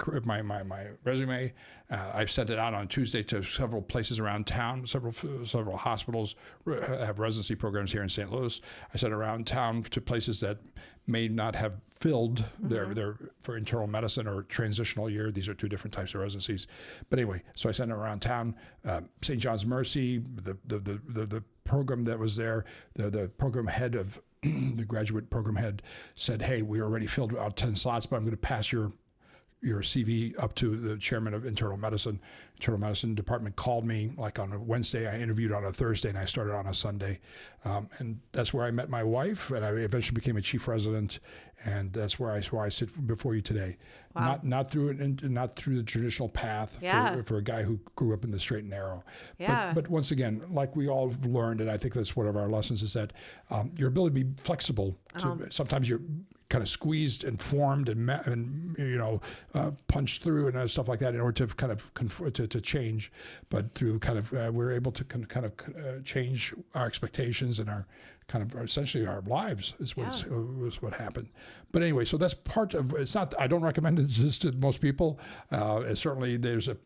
resume. I sent it out on Tuesday to several places around town. Several hospitals have residency programs here in St. Louis. I sent it around town to places that may not have filled their for internal medicine or transitional year. These are two different types of residencies. But anyway, so I sent it around town. St. John's Mercy, the program that was there, the program head of the graduate program head said, "Hey, we already filled out 10 slots, but I'm going to pass your CV up to the chairman of internal medicine. Internal medicine department called me like on a Wednesday. I interviewed on a Thursday, and I started on a Sunday. And that's where I met my wife, and I eventually became a chief resident. And that's where I sit before you today. Wow. Not through the traditional path for a guy who grew up in the straight and narrow. Yeah. But once again, like we all have learned, and I think that's one of our lessons, is that your ability to be flexible. Sometimes you're kind of squeezed and formed and punched through and stuff like that in order to kind of to change, but through kind of we're able to kind of change our expectations and our kind of essentially our lives is what happened. But anyway, so that's part of. It's not. I don't recommend it just to most people. Certainly, there's a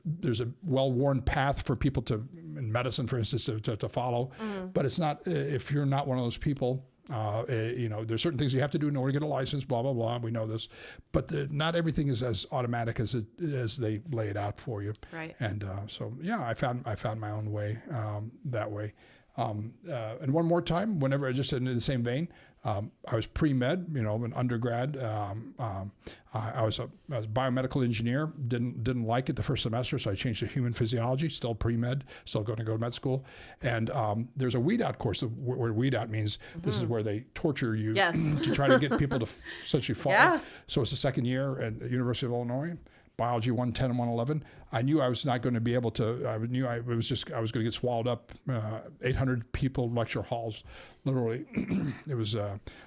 well-worn path for people in medicine, for instance, to follow. But it's not if you're not one of those people. There's certain things you have to do in order to get a license, blah, blah, blah. We know this. But not everything is as automatic as they lay it out for you. Right. And I found my own way that way. And one more time, whenever, just in the same vein, I was pre-med, an undergrad. I was a biomedical engineer. Didn't like it the first semester, so I changed to human physiology. Still pre-med, still going to go to med school. And there's a weed out course. Where weed out means this is where they torture you to try to get people to essentially fall. Yeah. So it's the second year at the University of Illinois. Biology 110 and 111. I knew I was not going to be able to. I was going to get swallowed up. 800 people lecture halls, literally. It was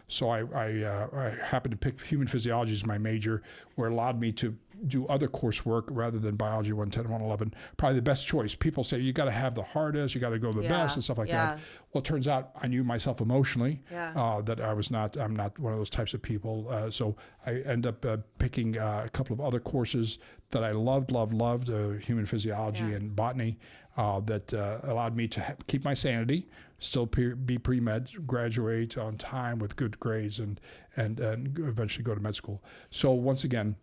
so I happened to pick human physiology as my major, where it allowed me to do other coursework rather than biology 110 and 111. Probably the best choice. People say you got to have the hardest, you got to go the best and stuff like that. Well, it turns out I knew myself emotionally that I'm not one of those types of people. So I end up picking a couple of other courses that I loved, human physiology and botany, that allowed me to keep my sanity, still be pre-med, graduate on time with good grades, and eventually go to med school. So once again,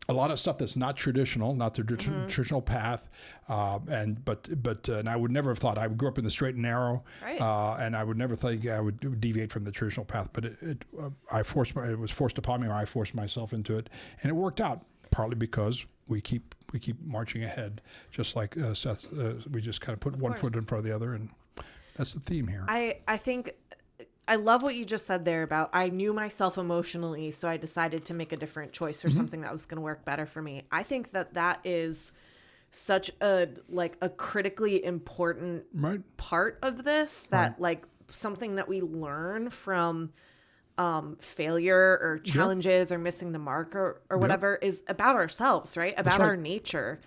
a lot of stuff that's not traditional, not the traditional path, and I would never have thought. I grew up in the straight and narrow, right. And I would never think I would deviate from the traditional path. But it was forced upon me, or I forced myself into it, and it worked out. Partly because we keep marching ahead, just like Seth. We just kind of put one foot in front of the other, and that's the theme here. I think I love what you just said there about I knew myself emotionally, so I decided to make a different choice or something that was going to work better for me. I think that is such a critically important part of this, that something that we learn from failure or challenges or missing the mark or whatever is about ourselves, right? About our nature,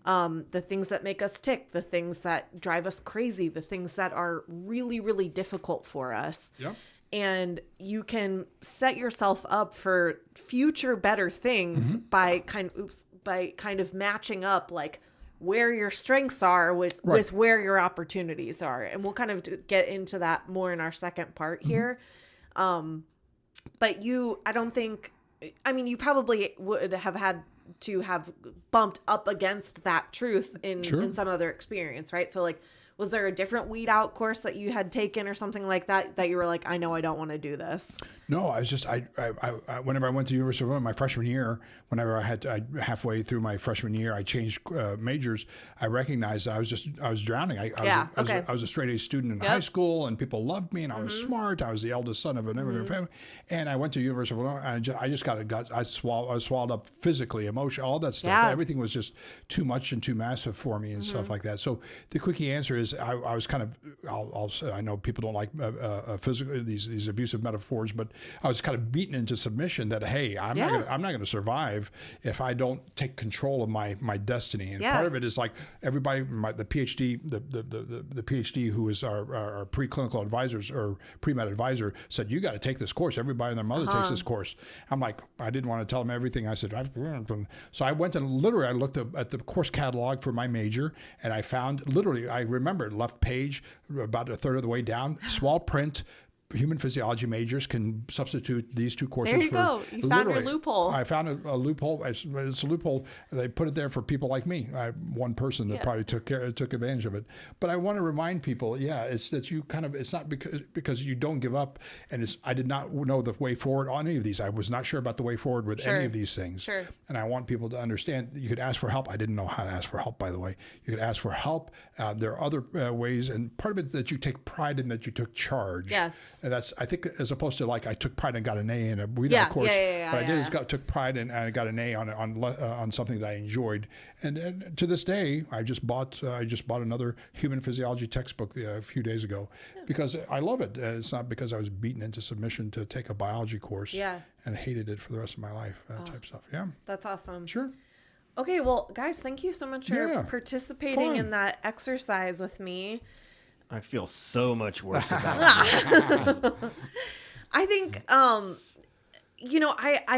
the things that make us tick, the things that drive us crazy, the things that are really, really difficult for us. Yeah. And you can set yourself up for future better things by kind of matching up where your strengths are with where your opportunities are. And we'll kind of get into that more in our second part here. But you probably would have had to have bumped up against that truth in some other experience, right? So was there a different weed out course that you had taken or something like that you were like, I know I don't want to do this? No, I was just, I whenever I went to University of Illinois my freshman year, whenever I halfway through my freshman year, I changed majors. I recognized I was drowning. I was a straight A student in high school, and people loved me, and I was smart. I was the eldest son of an immigrant family, and I went to University of Illinois, and I was swallowed up physically, emotionally, all that stuff. Yeah. Everything was just too much and too massive for me and stuff like that. So the quickie answer is I was kind of, I know people don't like physical these abusive metaphors, but I was kind of beaten into submission that, hey, I'm not going to survive if I don't take control of my destiny. And part of it is everybody, the PhD, the PhD who is our preclinical advisors or pre-med advisor said, you got to take this course. Everybody and their mother takes this course. I'm like, I didn't want to tell them everything. I said, so I went and literally I looked at the course catalog for my major, and I found I remember left page about a third of the way down, small print, human physiology majors can substitute these two courses. There you go. You found your loophole. I found a loophole. It's a loophole. They put it there for people like me. One person that probably took advantage of it. But I want to remind people, it's that you it's not because you don't give up. And I did not know the way forward on any of these. I was not sure about the way forward with any of these things. Sure. And I want people to understand that you could ask for help. I didn't know how to ask for help, by the way. You could ask for help. There are other ways, and part of it is that you take pride in that you took charge. Yes. And that's, I think, as opposed to I took pride and got an A in a weed out course. What I did is took pride and I got an A on something that I enjoyed. And to this day, I just bought another human physiology textbook a few days ago because I love it. It's not because I was beaten into submission to take a biology course and hated it for the rest of my life. Type stuff. Yeah. That's awesome. Sure. Okay, well, guys, thank you so much for participating in that exercise with me. I feel so much worse about it. I think, I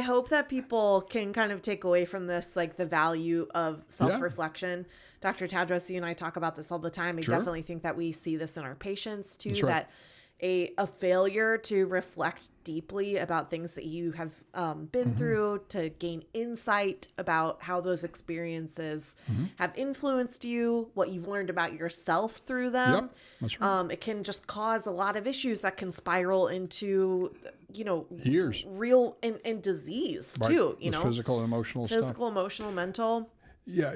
hope that people can kind of take away from this, the value of self-reflection. Dr. Tadros, you and I talk about this all the time. I definitely think that we see this in our patients too, that a failure to reflect deeply about things that you have been through, to gain insight about how those experiences have influenced you, what you've learned about yourself through them. Yep, that's right. It can just cause a lot of issues that can spiral into, Years. real and disease too, With physical and emotional stuff. physical, emotional, mental. Yeah,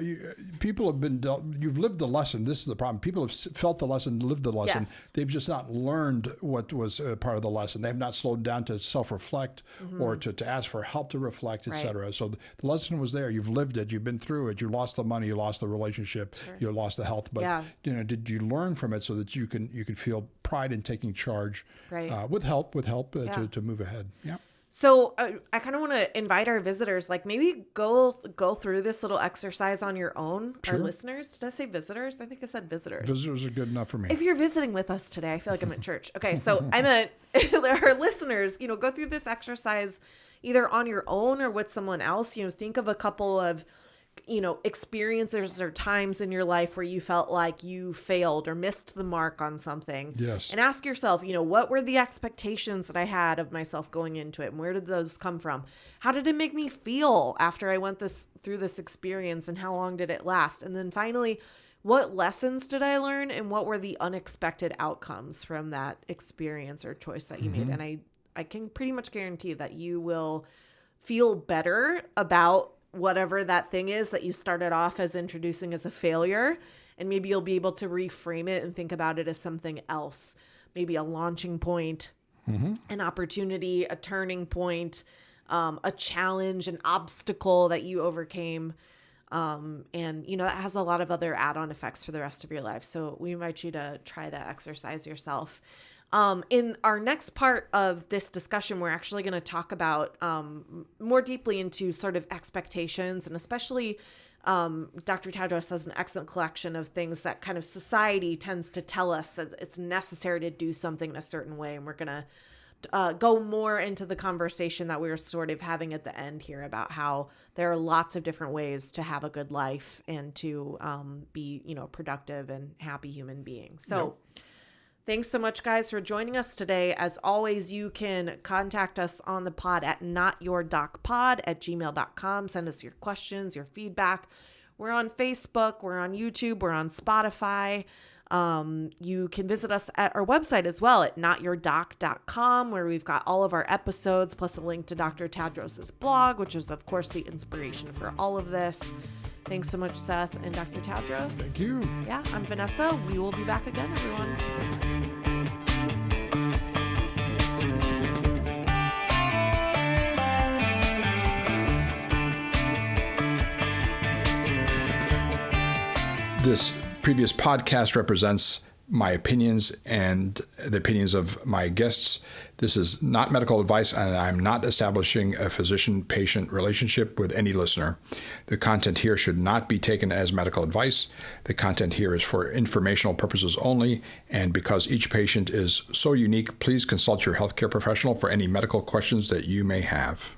people have been you've lived the lesson. This is the problem. People have felt the lesson, lived the lesson. Yes. They've just not learned what was part of the lesson. They have not slowed down to self-reflect or to ask for help to reflect, etc. So the lesson was there. You've lived it. You've been through it. You lost the money. You lost the relationship. You lost the health. But did you learn from it so that you can feel pride in taking charge with help to move ahead? Yeah. So I kind of want to invite our visitors, like maybe go through this little exercise on your own. Sure. Our listeners, did I say visitors? I think I said visitors. Visitors are good enough for me. If you're visiting with us today, I feel like I'm at church. Okay, so I meant our listeners, go through this exercise either on your own or with someone else. Think of a couple of experiences or times in your life where you felt like you failed or missed the mark on something. Yes. And ask yourself, what were the expectations that I had of myself going into it? And where did those come from? How did it make me feel after I went through this experience, and how long did it last? And then finally, what lessons did I learn, and what were the unexpected outcomes from that experience or choice that you made? And I can pretty much guarantee that you will feel better about whatever that thing is that you started off as introducing as a failure. And maybe you'll be able to reframe it and think about it as something else. Maybe a launching point, an opportunity, a turning point, a challenge, an obstacle that you overcame. And that has a lot of other add-on effects for the rest of your life. So we invite you to try that exercise yourself. In our next part of this discussion, we're actually going to talk about more deeply into sort of expectations, and especially Dr. Tadros has an excellent collection of things that kind of society tends to tell us that it's necessary to do something in a certain way. And we're going to go more into the conversation that we were sort of having at the end here about how there are lots of different ways to have a good life and to be, productive and happy human being. So thanks so much, guys, for joining us today. As always, you can contact us on the pod at notyourdocpod@gmail.com. Send us your questions, your feedback. We're on Facebook, we're on YouTube, we're on Spotify. You can visit us at our website as well at notyourdoc.com, where we've got all of our episodes, plus a link to Dr. Tadros' blog, which is, of course, the inspiration for all of this. Thanks so much, Seth and Dr. Tadros. Thank you. Yeah, I'm Vanessa. We will be back again, everyone. This previous podcast represents my opinions and the opinions of my guests. This is not medical advice, and I'm not establishing a physician-patient relationship with any listener. The content here should not be taken as medical advice. The content here is for informational purposes only, and because each patient is so unique, please consult your healthcare professional for any medical questions that you may have.